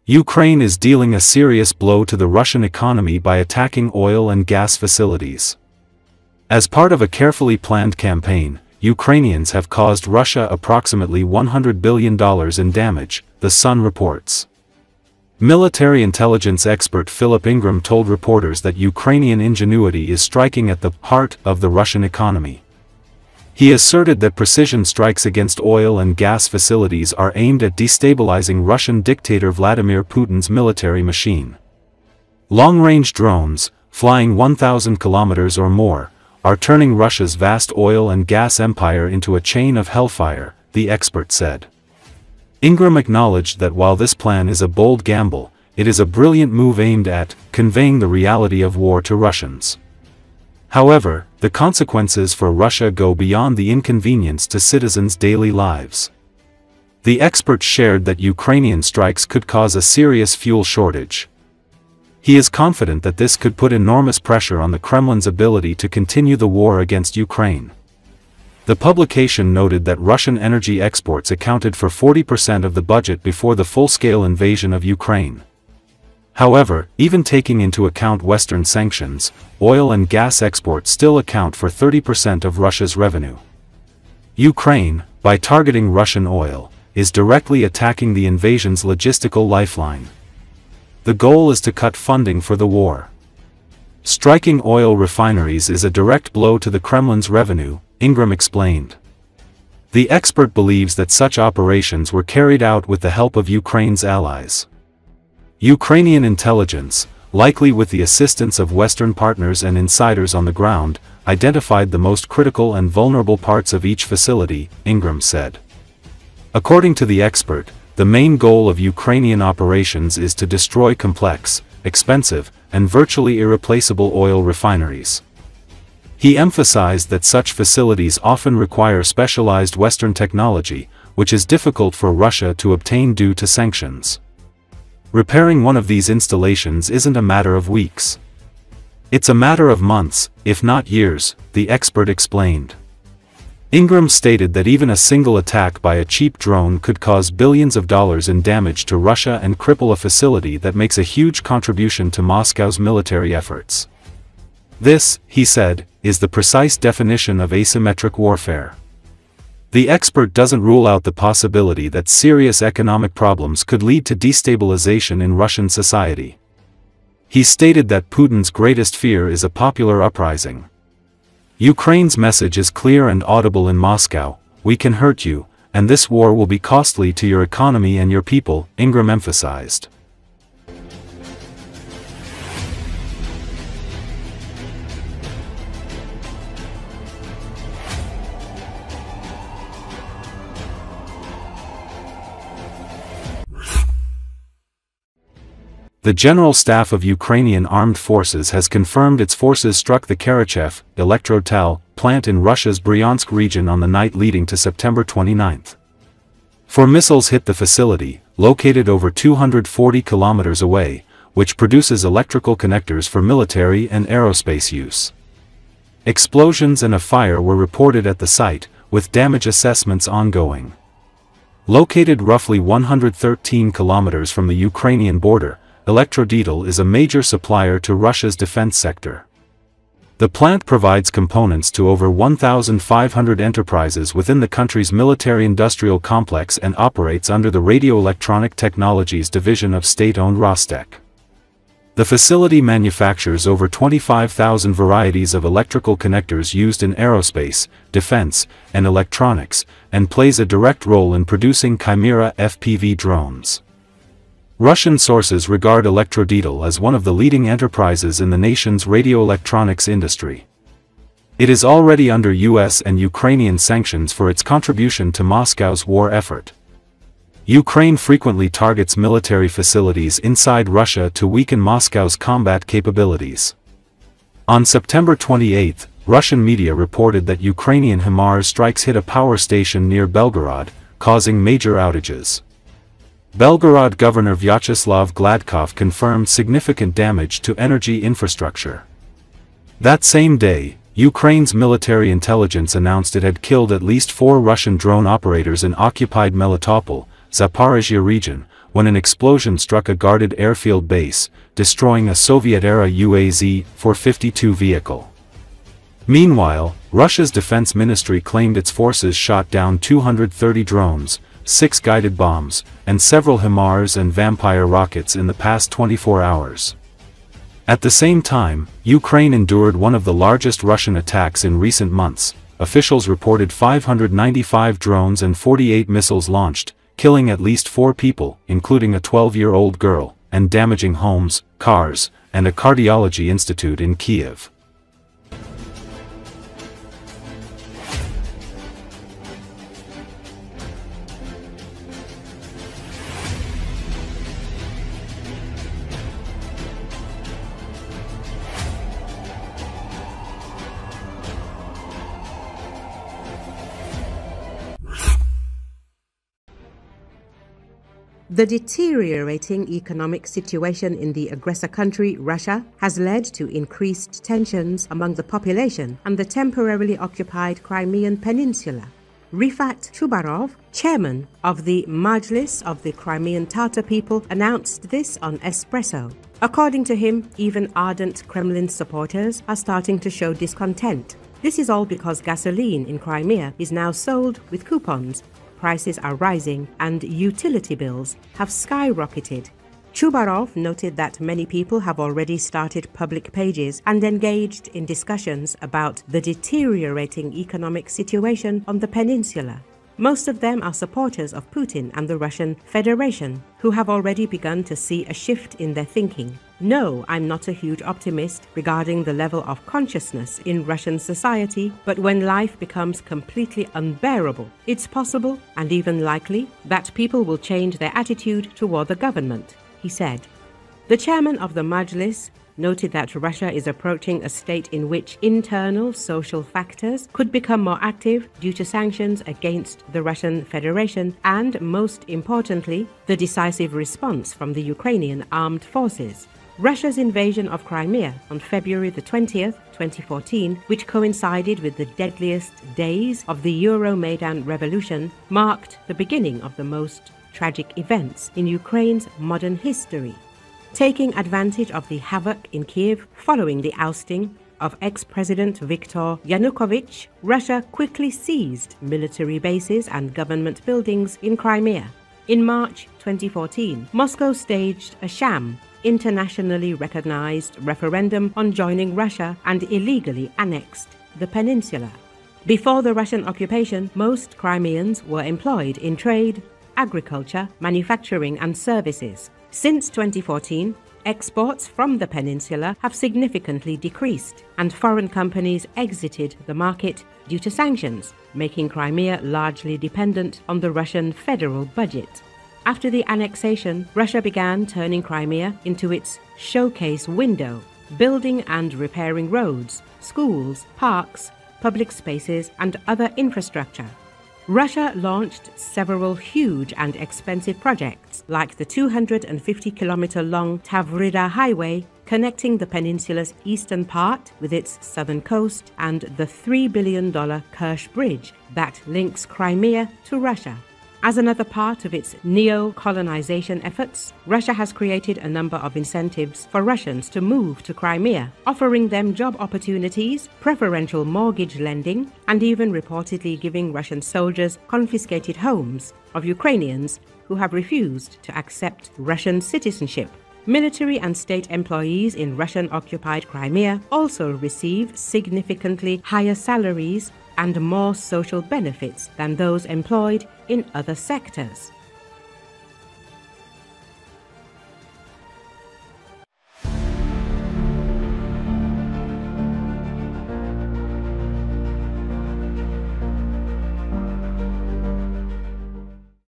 Ukraine is dealing a serious blow to the Russian economy by attacking oil and gas facilities. As part of a carefully planned campaign, Ukrainians have caused Russia approximately $100 billion in damage, The Sun reports. Military intelligence expert Philip Ingram told reporters that Ukrainian ingenuity is striking at the heart of the Russian economy. He asserted that precision strikes against oil and gas facilities are aimed at destabilizing Russian dictator Vladimir Putin's military machine. Long-range drones, flying 1,000 kilometers or more, are turning Russia's vast oil and gas empire into a chain of hellfire, the expert said. Ingram acknowledged that while this plan is a bold gamble, it is a brilliant move aimed at conveying the reality of war to Russians. However, the consequences for Russia go beyond the inconvenience to citizens' daily lives. The expert shared that Ukrainian strikes could cause a serious fuel shortage. He is confident that this could put enormous pressure on the Kremlin's ability to continue the war against Ukraine. The publication noted that Russian energy exports accounted for 40% of the budget before the full-scale invasion of Ukraine. However, even taking into account Western sanctions, oil and gas exports still account for 30% of Russia's revenue. Ukraine, by targeting Russian oil, is directly attacking the invasion's logistical lifeline. The goal is to cut funding for the war. Striking oil refineries is a direct blow to the Kremlin's revenue, Ingram explained. The expert believes that such operations were carried out with the help of Ukraine's allies. Ukrainian intelligence, likely with the assistance of Western partners and insiders on the ground, identified the most critical and vulnerable parts of each facility, Ingram said. According to the expert, the main goal of Ukrainian operations is to destroy complex, expensive, and virtually irreplaceable oil refineries. He emphasized that such facilities often require specialized Western technology, which is difficult for Russia to obtain due to sanctions. Repairing one of these installations isn't a matter of weeks. It's a matter of months, if not years, the expert explained. Ingram stated that even a single attack by a cheap drone could cause billions of dollars in damage to Russia and cripple a facility that makes a huge contribution to Moscow's military efforts. This, he said, is the precise definition of asymmetric warfare. The expert doesn't rule out the possibility that serious economic problems could lead to destabilization in Russian society. He stated that Putin's greatest fear is a popular uprising. Ukraine's message is clear and audible in Moscow: we can hurt you, and this war will be costly to your economy and your people, Ingram emphasized. The General Staff of Ukrainian Armed Forces has confirmed its forces struck the Kharkiv electrode plant in Russia's Bryansk region on the night leading to September 29. 4 missiles hit the facility, located over 240 kilometers away, which produces electrical connectors for military and aerospace use. Explosions and a fire were reported at the site, with damage assessments ongoing. Located roughly 113 kilometers from the Ukrainian border, Electrodital is a major supplier to Russia's defense sector. The plant provides components to over 1,500 enterprises within the country's military-industrial complex and operates under the Radio-Electronic Technologies division of state-owned Rostec. The facility manufactures over 25,000 varieties of electrical connectors used in aerospace, defense, and electronics, and plays a direct role in producing Chimera FPV drones. Russian sources regard Electrodital as one of the leading enterprises in the nation's radio electronics industry. It is already under US and Ukrainian sanctions for its contribution to Moscow's war effort. Ukraine frequently targets military facilities inside Russia to weaken Moscow's combat capabilities. On September 28, Russian media reported that Ukrainian HIMARS strikes hit a power station near Belgorod, causing major outages. Belgorod Governor Vyacheslav Gladkov confirmed significant damage to energy infrastructure. That same day, Ukraine's military intelligence announced it had killed at least 4 Russian drone operators in occupied Melitopol, Zaporizhia region, when an explosion struck a guarded airfield base, destroying a Soviet-era UAZ-452 vehicle. Meanwhile, Russia's defense ministry claimed its forces shot down 230 drones, 6 guided bombs, and several HIMARS and Vampire rockets in the past 24 hours. At the same time, Ukraine endured one of the largest Russian attacks in recent months. Officials reported 595 drones and 48 missiles launched, killing at least 4 people, including a 12-year-old girl, and damaging homes, cars, and a cardiology institute in Kiev. The deteriorating economic situation in the aggressor country, Russia, has led to increased tensions among the population and the temporarily occupied Crimean Peninsula. Rifat Chubarov, chairman of the Majlis of the Crimean Tatar people, announced this on Espresso. According to him, even ardent Kremlin supporters are starting to show discontent. This is all because gasoline in Crimea is now sold with coupons. Prices are rising and utility bills have skyrocketed. Chubarov noted that many people have already started public pages and engaged in discussions about the deteriorating economic situation on the peninsula. Most of them are supporters of Putin and the Russian Federation, who have already begun to see a shift in their thinking. No, I'm not a huge optimist regarding the level of consciousness in Russian society, but when life becomes completely unbearable, it's possible and even likely that people will change their attitude toward the government, he said. The chairman of the Majlis noted that Russia is approaching a state in which internal social factors could become more active due to sanctions against the Russian Federation and, most importantly, the decisive response from the Ukrainian armed forces. Russia's invasion of Crimea on February the 20th, 2014, which coincided with the deadliest days of the Euromaidan revolution, marked the beginning of the most tragic events in Ukraine's modern history. Taking advantage of the havoc in Kyiv following the ousting of ex-President Viktor Yanukovych, Russia quickly seized military bases and government buildings in Crimea. In March 2014, Moscow staged a sham, internationally recognized referendum on joining Russia and illegally annexed the peninsula. Before the Russian occupation, most Crimeans were employed in trade, agriculture, manufacturing and services. Since 2014, exports from the peninsula have significantly decreased, and foreign companies exited the market due to sanctions, making Crimea largely dependent on the Russian federal budget. After the annexation, Russia began turning Crimea into its showcase window, building and repairing roads, schools, parks, public spaces, and other infrastructure. Russia launched several huge and expensive projects, like the 250-kilometer-long Tavrida Highway, connecting the peninsula's eastern part with its southern coast, and the $3 billion Kerch Bridge that links Crimea to Russia. As another part of its neo-colonization efforts, Russia has created a number of incentives for Russians to move to Crimea, offering them job opportunities, preferential mortgage lending, and even reportedly giving Russian soldiers confiscated homes of Ukrainians who have refused to accept Russian citizenship. Military and state employees in Russian-occupied Crimea also receive significantly higher salaries and more social benefits than those employed in other sectors.